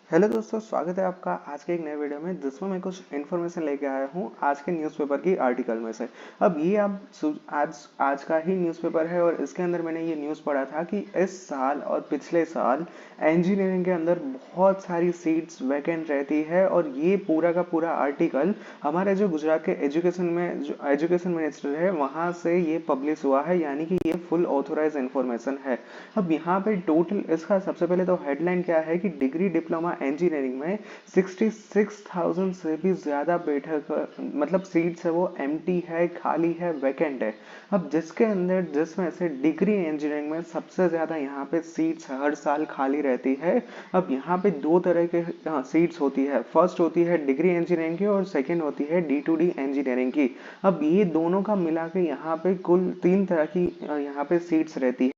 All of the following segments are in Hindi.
हेलो दोस्तों, स्वागत है आपका आज के एक नए वीडियो में जिसमें मैं कुछ इन्फॉर्मेशन लेके आया हूँ आज के न्यूज़पेपर की आर्टिकल में से। अब ये आप आज आज का ही न्यूज़पेपर है और इसके अंदर मैंने ये न्यूज़ पढ़ा था कि इस साल और पिछले साल इंजीनियरिंग के अंदर बहुत सारी सीट्स वैकेंट रहती है। और ये पूरा का पूरा आर्टिकल हमारे जो गुजरात के एजुकेशन में जो एजुकेशन मिनिस्टर है वहाँ से ये पब्लिश हुआ है, यानी कि ये फुल ऑथोराइज इन्फॉर्मेशन है। अब यहाँ पे टोटल इसका सबसे पहले तो हेडलाइन क्या है कि डिग्री डिप्लोमा इंजीनियरिंग में 66,000 से भी ज्यादा बैठक मतलब सीट्स है वो एम्प्टी है, खाली है, वैकेंट है। अब जिसके अंदर जिसमें से डिग्री इंजीनियरिंग में सबसे ज्यादा यहाँ पे सीट्स हर साल खाली रहती है। अब यहाँ पे दो तरह के सीट्स होती है, फर्स्ट होती है डिग्री इंजीनियरिंग की और सेकेंड होती है D2D इंजीनियरिंग की। अब ये दोनों का मिला के यहाँ पे कुल तीन तरह की यहाँ पे सीट्स रहती है,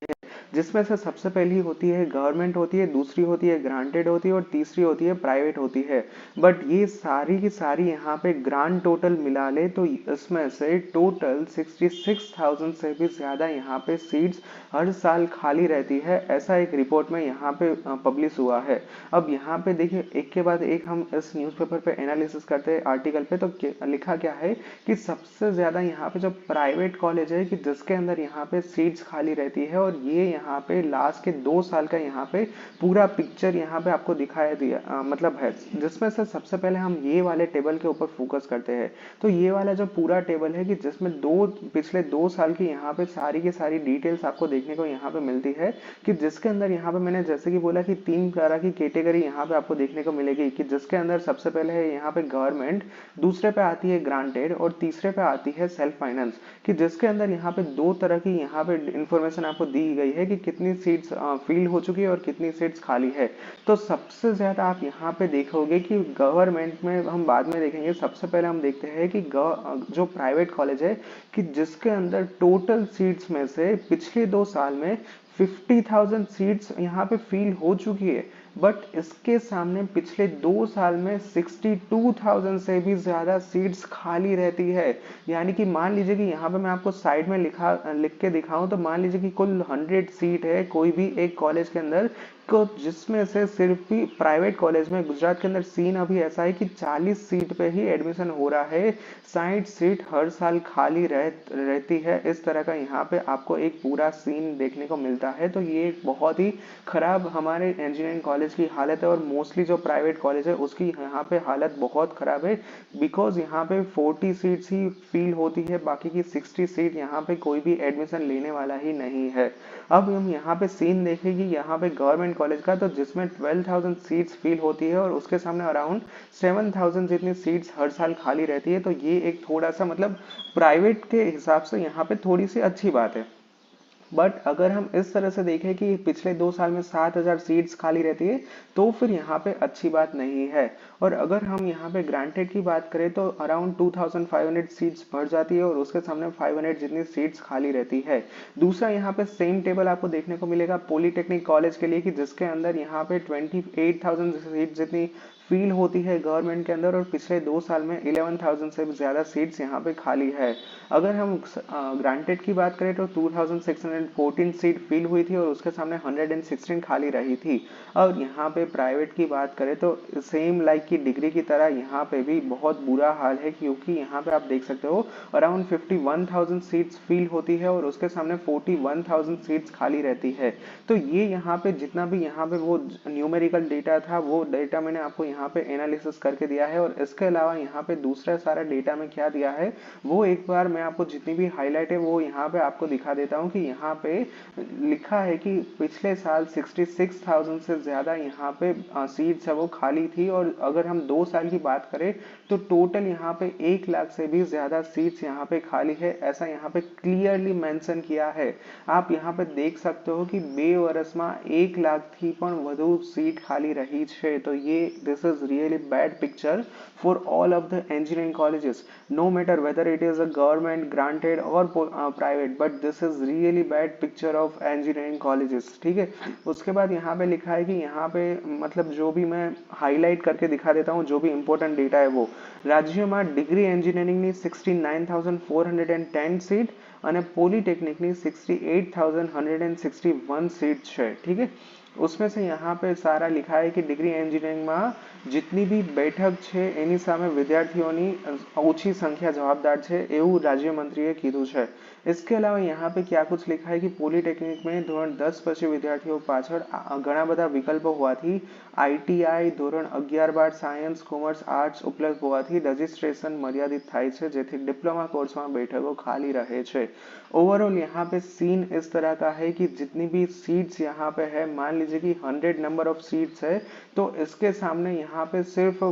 जिसमें से सबसे पहली होती है गवर्नमेंट होती है, दूसरी होती है ग्रांटेड होती है और तीसरी होती है प्राइवेट होती है। बट ये सारी की सारी यहाँ पे ग्रांड टोटल मिला ले तो इसमें से टोटल 66,000 से भी ज्यादा यहाँ पे सीट्स हर साल खाली रहती है, ऐसा एक रिपोर्ट में यहाँ पे पब्लिश हुआ है। अब यहाँ पे देखिए एक के बाद एक हम इस न्यूज़पेपर पे एनालिसिस करते हैं आर्टिकल पे, तो लिखा क्या है कि सबसे ज्यादा यहाँ पे जो प्राइवेट कॉलेज है कि जिसके अंदर यहाँ पे सीट्स खाली रहती है, और ये यहाँ पे लास्ट के 2 साल का यहाँ पे पूरा पिक्चर यहाँ पे आपको दिखाया दिया मतलब है, जिसमें से सबसे पहले हम ये वाले टेबल के ऊपर फोकस करते हैं। तो ये वाला जो पूरा टेबल है कि जिसमें पिछले 2 साल की यहाँ पे सारी की सारी डिटेल्स आपको देखने को यहाँ पे मिलती है, कि जिसके अंदर यहाँ पे मैंने जैसे कि बोला कि तीन तरह की कैटेगरी यहाँ पे आपको देखने को मिलेगी, कि जिसके अंदर सबसे पहले है यहाँ पे गवर्नमेंट, दूसरे पे आती है ग्रांटेड और तीसरे पे आती है सेल्फ फाइनेंस। कि जिसके अंदर यहाँ पे दो तरह की यहाँ पे इंफॉर्मेशन आपको दी गई है कि कितनी सीट्स फिल हो चुकी है और कितनी सीट्स खाली है। तो सबसे ज्यादा आप यहाँ पे देखोगे कि गवर्नमेंट में हम बाद में देखेंगे, सबसे पहले हम देखते हैं कि जो प्राइवेट कॉलेज है कि जिसके अंदर टोटल सीट्स में से पिछले 2 साल में 50,000 सीट्स यहाँ पे फिल हो चुकी है। बट इसके सामने पिछले 2 साल में 62,000 से भी ज्यादा सीट्स खाली रहती है। यानी कि मान लीजिए कि यहाँ पे मैं आपको साइड में लिख के दिखाऊं तो मान लीजिए कि कुल 100 सीट है कोई भी एक कॉलेज के अंदर, को जिसमें से सिर्फ ही प्राइवेट कॉलेज में गुजरात के अंदर सीन अभी ऐसा है कि 40 सीट पे ही एडमिशन हो रहा है, 60 सीट हर साल खाली रहती है। इस तरह का यहाँ पे आपको एक पूरा सीन देखने को मिलता है। तो ये एक बहुत ही खराब हमारे इंजीनियरिंग कॉलेज की हालत है, और मोस्टली जो प्राइवेट कॉलेज है उसकी यहाँ पे हालत बहुत खराब है। बिकॉज यहाँ पे 40 सीट्स ही फील होती है, बाकी की 60 सीट यहाँ पे कोई भी एडमिशन लेने वाला ही नहीं है। अब हम यहाँ पे सीन देखें कि यहाँ पे गवर्नमेंट कॉलेज का, तो जिसमें 12,000 सीट्स फिल होती है और उसके सामने अराउंड 7,000 जितनी सीट्स हर साल खाली रहती है। तो ये एक थोड़ा सा मतलब प्राइवेट के हिसाब से यहाँ पे थोड़ी सी अच्छी बात है। बट अगर हम इस तरह से देखें कि पिछले 2 साल में 7,000 सीट्स खाली रहती है, तो फिर यहाँ पे अच्छी बात नहीं है। और अगर हम यहाँ पे ग्रांटेड की बात करें तो अराउंड 2,500 सीट्स भर जाती है और उसके सामने 500 जितनी सीट्स खाली रहती है। दूसरा यहाँ पे सेम टेबल आपको देखने को मिलेगा पॉलिटेक्निक कॉलेज के लिए, कि जिसके अंदर यहाँ पे 28,000 सीट जितनी फील होती है गवर्नमेंट के अंदर, और पिछले 2 साल में 11,000 से ज्यादा सीट्स यहाँ पे खाली है। अगर हम ग्रांटेड की बात करें तो 2,614 सीट फिल हुई थी और उसके सामने 116 खाली रही थी। और यहाँ पे प्राइवेट की बात करें तो सेम लाइक की डिग्री की तरह यहाँ पे भी बहुत बुरा हाल है, क्योंकि यहाँ पे आप देख सकते हो अराउंड 51,000 सीट्स फिल होती है और उसके सामने 41,000 सीट्स खाली रहती है। तो ये यहाँ पे जितना भी यहाँ पे वो न्यूमेरिकल डेटा था वो डेटा मैंने आपको यहाँ पे एनालिसिस करके दिया है। और इसके अलावा यहाँ पे दूसरा सारा डेटा में क्या दिया है वो एक बार मैं आपको जितनी भी हाईलाइट है वो यहाँ पे आपको दिखा देता हूँ, कि यहाँ पे लिखा है कि पिछले साल 66,000 से ज्यादा यहाँ पे सीट्स है वो खाली थी। और अगर हम 2 साल की बात करें तो टोटल यहाँ पे 1 लाख से भी ज्यादा सीट्स यहाँ पे खाली है, ऐसा यहाँ पे क्लियरली मेंशन किया है। आप यहाँ पे देख सकते हो कि 2 વર્ષમાં 1 લાખ થી પણ વધુ सीट खाली रही है। तो ये this is really bad picture for all of the engineering colleges, no matter whether it is a government granted or private, but this is really bad picture of engineering colleges। ठीक है, उसके बाद यहाँ पे लिखा है कि यहाँ पे मतलब जो भी मैं हाईलाइट करके दिखा देता हूँ जो भी इंपॉर्टेंट डेटा है वो, રાજ્યમાં ડિગ્રી એન્જિનિયરિંગની 69,410 સીટ અને પોલિટેકનિકની 68,161 સીટ છે। ઠીક है, उसमें से यहाँ पे सारा लिखा है कि ડિગ્રી એન્જિનિયરિંગમાં જેટલી બી બેઠક છે એની સામે વિદ્યાર્થીઓની ઓછી સંખ્યા જવાબદાર છે એવું રાજ્યમંત્રીએ કીધું છે. इसके अलावा यहाँ पे क्या कुछ लिखा है कि पॉलिटेक्निक में ધોરણ 10 પછી વિદ્યાર્થીઓ પાછળ ઘણા બધા વિકલ્પો હોવાથી આઈટીઆઈ ધોરણ 11-12 સાયન્સ કોમર્સ આર્ટ્સ ઉપલબ્ધ હોવાથી રजिस्ट्रेशन मर्यादित થાય છે જેથી डिप्लोमा कोर्स में बैठकों खाली रहे છે. ओवरऑल यहाँ पे सीन इस तरह का है कि जितनी भी सीट्स यहाँ पे है, मान लीजिए कि 100 नंबर ऑफ सीट्स है तो इसके सामने यहाँ पे सिर्फ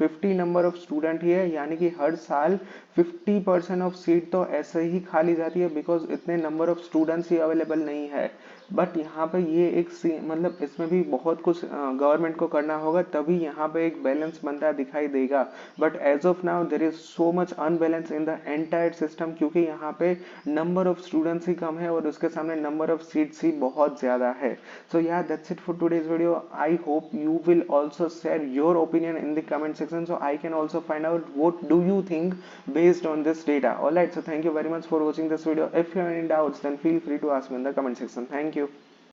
50 नंबर ऑफ स्टूडेंट ही है, यानी कि हर साल 50% ऑफ सीट तो ऐसे ही खाली जाती है बिकॉज इतने number of students he available नहीं है. बट यहाँ पे ये एक मतलब इसमें भी बहुत कुछ गवर्नमेंट को करना होगा तभी यहाँ पे एक बैलेंस बनता दिखाई देगा. But as of now there is so much unbalance in the entire system क्योंकि यहाँ पे नंबर ऑफ स्टूडेंट्स ही कम है और उसके सामने नंबर ऑफ सीट्स ही बहुत ज्यादा है. So yeah, that's it for today's video. I hope you will also share your opinion in the comment section so I can also find out what do you think based on this data. Alright, so thank you very much for watching this video. If you have any doubts then feel free to ask me in the comment section. Thank you.